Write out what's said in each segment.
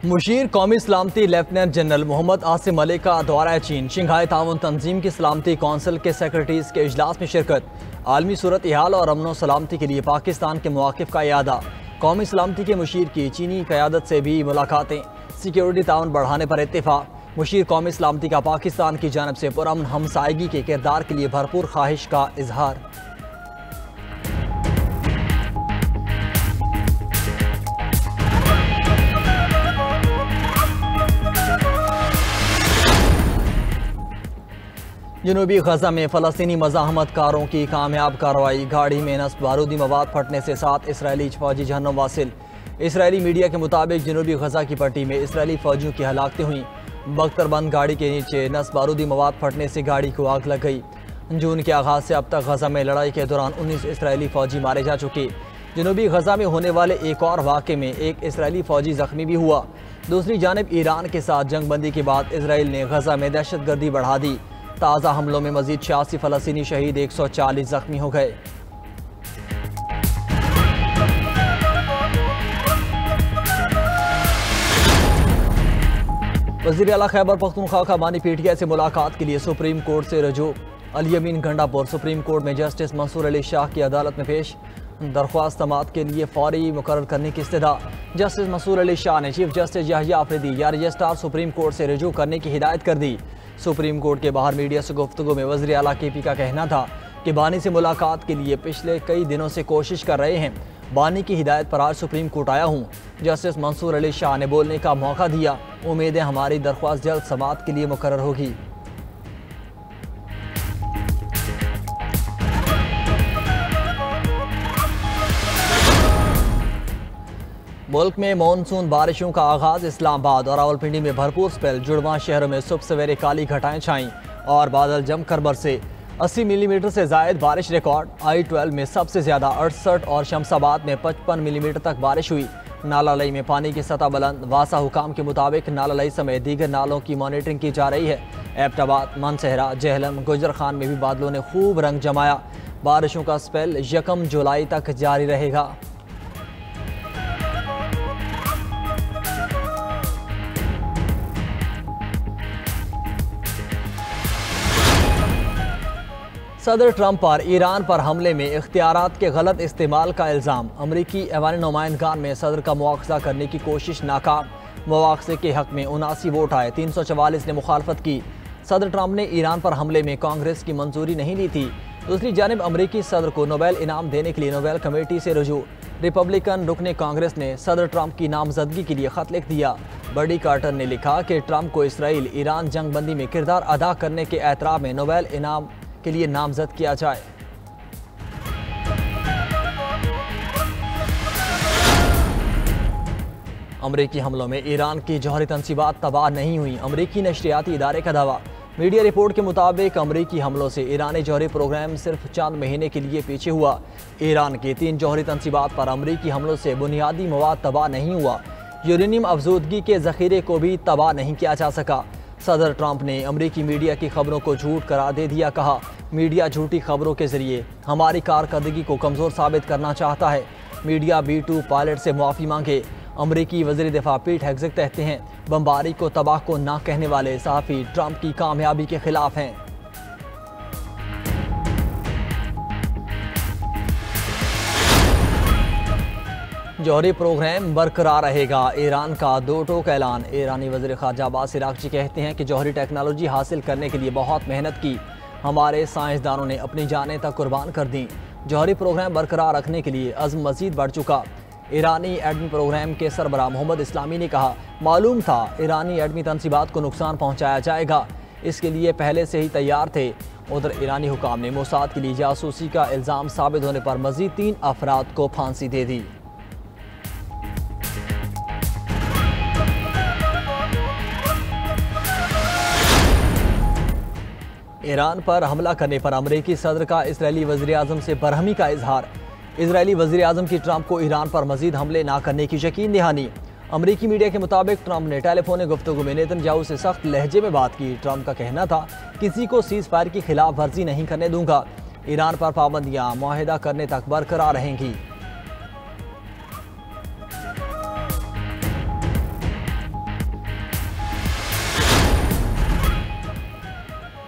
मुशीर कौमी सलामती lieutenant general Mohammad Asim Malik का दौरा चीन। शंघाई ताउन तंजीम की सलामती कौंसिल के सेक्रेटरीज के इजलास में शिरकत। आलमी सूरत हाल और अमन सलामती के लिए पाकिस्तान के मवाक़िफ़ का इयादा। कौमी सलामती के मुशीर की चीनी क़यादत से भी मुलाकातें। सिक्योरिटी ताउन बढ़ाने पर इत्तेफाक। मुशीर कौमी सलामती का पाकिस्तान की जानब से पुरअमन हमसायगी के किरदार के लिए भरपूर ख्वाहिश का इजहार। जनूबी गजा में फ़लस्तीनी मज़ाहमत कारों की कामयाब कार्रवाई। गाड़ी में नस्ब बारूदी मवाद फटने से 7 इसराइली फौजी जहन्नुम वासिल। इसराइली मीडिया के मुताबिक जनूबी गजा की पट्टी में इसराइली फौजियों की हलाकतें हुई। बख्तरबंद गाड़ी के नीचे नस्ब बारूदी मवाद फटने से गाड़ी को आग लग गई। जून के आगाज़ से अब तक गजा में लड़ाई के दौरान 19 इसराइली फौजी मारे जा चुके। जनूबी गजा में होने वाले एक और वाक़े में एक इसराइली फौजी जख्मी भी हुआ। दूसरी जानब ईरान के साथ जंगबंदी के बाद इसराइल ने गजा में दहशतगर्दी बढ़ा दी। ताज़ा हमलों में मजीद 86 फ़लस्तीनी शहीद, 140 जख्मी हो गए। वज़ीर आला खैबर पख्तूनख्वा का बानी पीटीआई से मुलाकात के लिए सुप्रीम कोर्ट से रजू। अली अमीन गंडापुर सुप्रीम कोर्ट में जस्टिस मंसूर अली शाह की अदालत में पेश। दरख्वास्त समाअत के लिए फौरी मुकर्रर करने की इस्तदा। जस्टिस मंसूर अली शाह ने चीफ जस्टिस याहिया आफरीदी या रजिस्ट्रार सुप्रीम कोर्ट से रजू करने की हिदायत कर दी। सुप्रीम कोर्ट के बाहर मीडिया से गुफ्तगू में वज़ीर आला केपी का कहना था कि बानी से मुलाकात के लिए पिछले कई दिनों से कोशिश कर रहे हैं। बानी की हिदायत पर आज सुप्रीम कोर्ट आया हूँ। जस्टिस मंसूर अली शाह ने बोलने का मौका दिया। उम्मीद है हमारी दरख्वास्त जल्द समाअत के लिए मुकर्रर होगी। मुल्क में मानसून बारिशों का आगाज। इस्लामाबाद और रावलपिंडी में भरपूर स्पेल। जुड़वा शहरों में सुबह सवेरे काली घटाएं छाईं और बादल जमकर बरसे। 80 मिलीमीटर से जायद बारिश रिकॉर्ड। I-12 में सबसे ज्यादा 68 और शमसाबाद में 55 मिलीमीटर तक बारिश हुई। नाला लई में पानी की सतह बुलंद। वासा हुकाम के मुताबिक नाला लई समेत दीगर नालों की मॉनिटरिंग की जा रही है। एबटाबाद, मानसहरा, जहलम, गुजर खान में भी बादलों ने खूब रंग जमाया। बारिशों का स्पेल 1 जुलाई तक जारी रहेगा। सदर ट्रंप पर ईरान पर हमले में इख्तियारात के गलत इस्तेमाल का इल्ज़ाम। अमरीकी ऐवान नुमाइंदगान में सदर का मुआवजा करने की कोशिश नाकाम। मुआवजे के हक में 79 वोट आए, 344 ने मुखालफत की। सदर ट्रंप ने ईरान पर हमले में कांग्रेस की मंजूरी नहीं ली थी। दूसरी जानिब अमरीकी सदर को नोबेल इनाम देने के लिए नोबेल कमेटी से रजू। रिपब्लिकन रुकने कांग्रेस ने सदर ट्रंप की नामजदगी के लिए खत लिख दिया। बर्डी कार्टर ने लिखा कि ट्रंप को इसराइल ईरान जंगबंदी में किरदार अदा करने के एतराफ़ में नोबेल इनाम के लिए नामजद किया जाए। अमरीकी हमलों में ईरान की जौहरी तनसीबात तबाह नहीं हुई। अमरीकी नशरियाती इदारे का दावा। मीडिया रिपोर्ट के मुताबिक अमरीकी हमलों से ईरानी जौहरी प्रोग्राम सिर्फ चंद महीने के लिए पीछे हुआ। ईरान की 3 जौहरी तनसीबात पर अमरीकी हमलों से बुनियादी मवाद तबाह नहीं हुआ। यूरेनियम अफजूदगी के जखीरे को भी तबाह नहीं किया जा सका। सदर ट्रंप ने अमरीकी मीडिया की खबरों को झूठ करार दे दिया। कहा, मीडिया झूठी खबरों के जरिए हमारी कारकर्दगी को कमज़ोर साबित करना चाहता है। मीडिया B-2 पायलट से मुआफ़ी मांगे। अमरीकी वज़ीर दिफा पीट हेग्सेट कहते हैं, बमबारी को तबाह को ना कहने वाले सहाफ़ी ट्रंप की कामयाबी के खिलाफ हैं। जौहरी प्रोग्राम बरकरार रहेगा। ईरान का 2 टोक ऐलान। ईरानी वज़ीर ख़ारजा अब्बास इराक़ची कहते हैं कि जौहरी टेक्नोलॉजी हासिल करने के लिए बहुत मेहनत की। हमारे साइंसदानों ने अपनी जानें तक कुर्बान कर दी। जौहरी प्रोग्राम बरकरार रखने के लिए अज़्म मज़ीद बढ़ चुका। ईरानी एटमी प्रोग्राम के सरबराह मोहम्मद इस्लामी ने कहा, मालूम था ईरानी एटमी तनसीबात को नुकसान पहुँचाया जाएगा, इसके लिए पहले से ही तैयार थे। उधर ईरानी हुकाम ने मोसाद के लिए जासूसी का इल्ज़ाम साबित होने पर मज़ीद 3 अफराद को फांसी दे दी। ईरान पर हमला करने पर अमरीकी सदर का इजरायली वज़ीर आज़म से बरहमी का इजहार। इजरायली वज़ीर आज़म की ट्रंप को ईरान पर मजीद हमले ना करने की यकीन दहानी। अमरीकी मीडिया के मुताबिक ट्रंप ने टेलीफोनिक गुफ्तगू में नेतन्याहू से सख्त लहजे में बात की। ट्रंप का कहना था, किसी को सीज़ फायर की खिलाफ वर्जी नहीं करने दूंगा। ईरान पर पाबंदियां मुआहिदा करने तक बरकरार रहेंगी।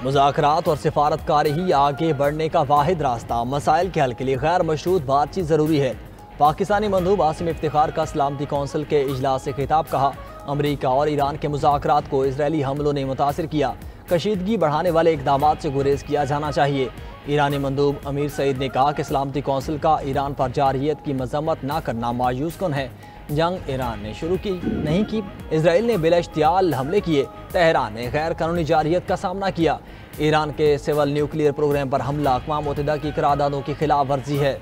मुज़ाकरात और सिफारतकारी ही आगे बढ़ने का वाहिद रास्ता। मसाइल के हल के लिए गैर मशरूत बातचीत ज़रूरी है। पाकिस्तानी मंदूब आसिम इफ्तिखार का सलामती कौंसिल के इजलास से खिताब। कहा, अमरीका और ईरान के मुज़ाकरात को इजरायली हमलों ने मुतासिर किया। कशीदगी बढ़ाने वाले इक़दाम से गुरेज किया जाना चाहिए। ईरानी मंदूब अमीर सईद ने कहा कि सलामती कौंसिल का ईरान पर जारहियत की मजम्मत न करना मायूस कुन है। जंग ईरान ने शुरू की नहीं की, इसराइल ने बिलाश्तियाल हमले किए। तेहरान ने गैर कानूनी जारहियत का सामना किया। ईरान के सिविल न्यूक्लियर प्रोग्राम पर हमला अक़वाम मुत्तहिदा की करारदादों की खिलाफ वर्जी है।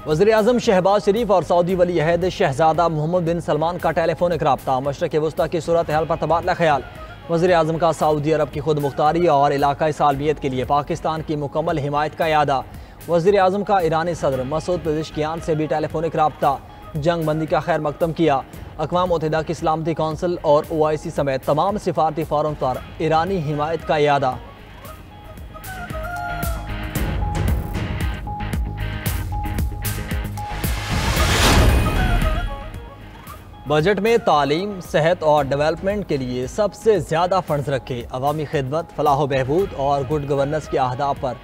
वज़ीर-ए-आज़म शहबाज शरीफ और सऊदी वली अहद शहजादा मोहम्मद बिन सलमान का टेलीफोनिक रब्ता। मशरक़ वस्ता की सूरत हाल पर तबादला ख्याल। वज़ीर-ए-आज़म का सऊदी अरब की खुद मुख्तारी और इलाकाई सालमियत के लिए पाकिस्तान की मुकम्मल हिमायत का इरादा। वज़ीर-ए-आज़म का ईरानी सदर मसूद पेज़ेश्कियान से भी टेलीफोनिक रब्ता। जंग बंदी का खैर मकदम किया। अक़वाम मुत्तहिदा की सलामती कौंसिल और OIC समेत तमाम सिफारती फ़ोरम पर ईरानी हिमायत का इरादा। बजट में तालीम, सेहत और डेवलपमेंट के लिए सबसे ज़्यादा फंड्स रखे। अवामी खिदमत, फलाह बहबूद और गुड गवर्नेंस के अहदाफ पर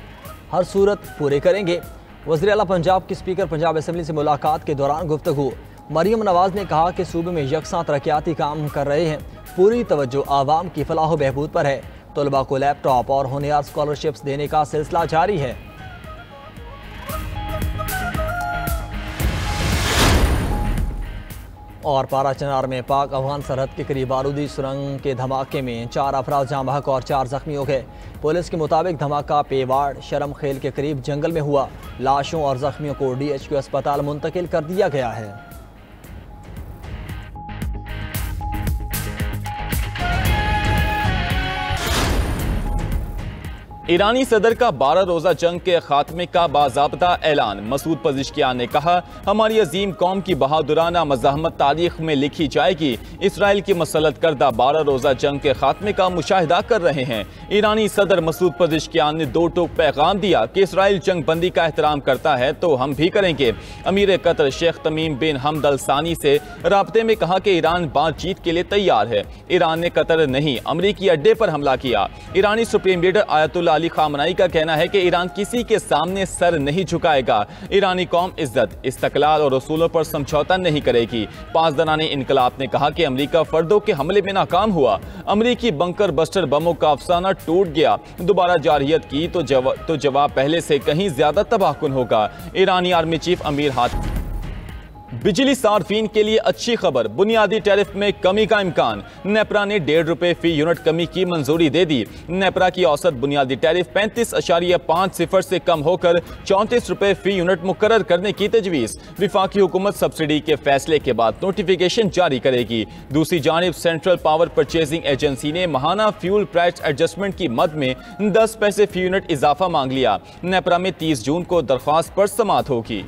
हर सूरत पूरे करेंगे। वज़ीर आला पंजाब की स्पीकर पंजाब असम्बली से मुलाकात के दौरान गुफ्तगू। मरियम नवाज़ ने कहा कि सूबे में यकसां तरक्याती काम कर रहे हैं। पूरी तवज्जो आवाम की फलाह बहबूद पर है। तलबा को लैपटॉप और होनहार स्कॉलरशिप्स देने का सिलसिला जारी है। और पारा चनार में पाक अफगान सरहद के करीब बारूदी सुरंग के धमाके में 4 अफराद जाँ बहक और 4 जख्मी हो गए। पुलिस के मुताबिक धमाका पेवाड़ शरम खेल के करीब जंगल में हुआ। लाशों और जख्मियों को DHQ अस्पताल मुंतकिल कर दिया गया है। ईरानी सदर का 12 रोज़ा जंग के खात्मे का बाज़ाब्ता ऐलान। मसूद पेज़ेश्कियान ने कहा, हमारी अजीम कौम की बहादुराना मज़ाहमत तारीख में लिखी जाएगी। इसराइल की मसलत करदा 12 रोज़ा जंग के खात्मे का मुशाहिदा कर रहे हैं। ईरानी सदर मसूद पेज़ेश्कियान ने 2 टूक पैगाम दिया कि इसराइल जंग बंदी का एहतराम करता है तो हम भी करेंगे। अमीर कतर शेख तमीम बिन हमद अल सानी से राब्ते में कहा कि ईरान बातचीत के लिए तैयार है। ईरान ने कतर नहीं, अमरीकी अड्डे पर हमला किया। ईरानी supreme leader Ayatollah Ali Khamenei का कहना है कि ईरान किसी के सामने सर नहीं झुकाएगा। ईरानी कौम इज्जत, इस्तकलाल और उसूलों पर समझौता नहीं करेगी। पासदानाने इनकलाब ने कहा कि अमरीका फर्दों के हमले में नाकाम हुआ। अमरीकी बंकर बस्टर बमों का अफसाना टूट गया। दोबारा जारहियत की तो जवाब पहले से कहीं ज्यादा तबाहकुन होगा। ईरानी आर्मी चीफ अमीर हाथ बिजली सार्फिन के लिए अच्छी खबर, बुनियादी टैरिफ में कमी का इम्कान। नेपरा ने ₹1.5 फी यूनिट कमी की मंजूरी दे दी। नेपरा की औसत बुनियादी टैरिफ 35.50 से कम होकर ₹34 फी यूनिट मुकर्रर करने की तजवीज़। विफाकी हुकूमत सब्सिडी के फैसले के बाद नोटिफिकेशन जारी करेगी। दूसरी जानिब सेंट्रल पावर परचेजिंग एजेंसी ने माहाना फ्यूल प्राइस एडजस्टमेंट की मद में 10 पैसे फी यूनिट इजाफा मांग लिया। नेपरा में 30 जून को दरख्वास्त पर समाअत होगी।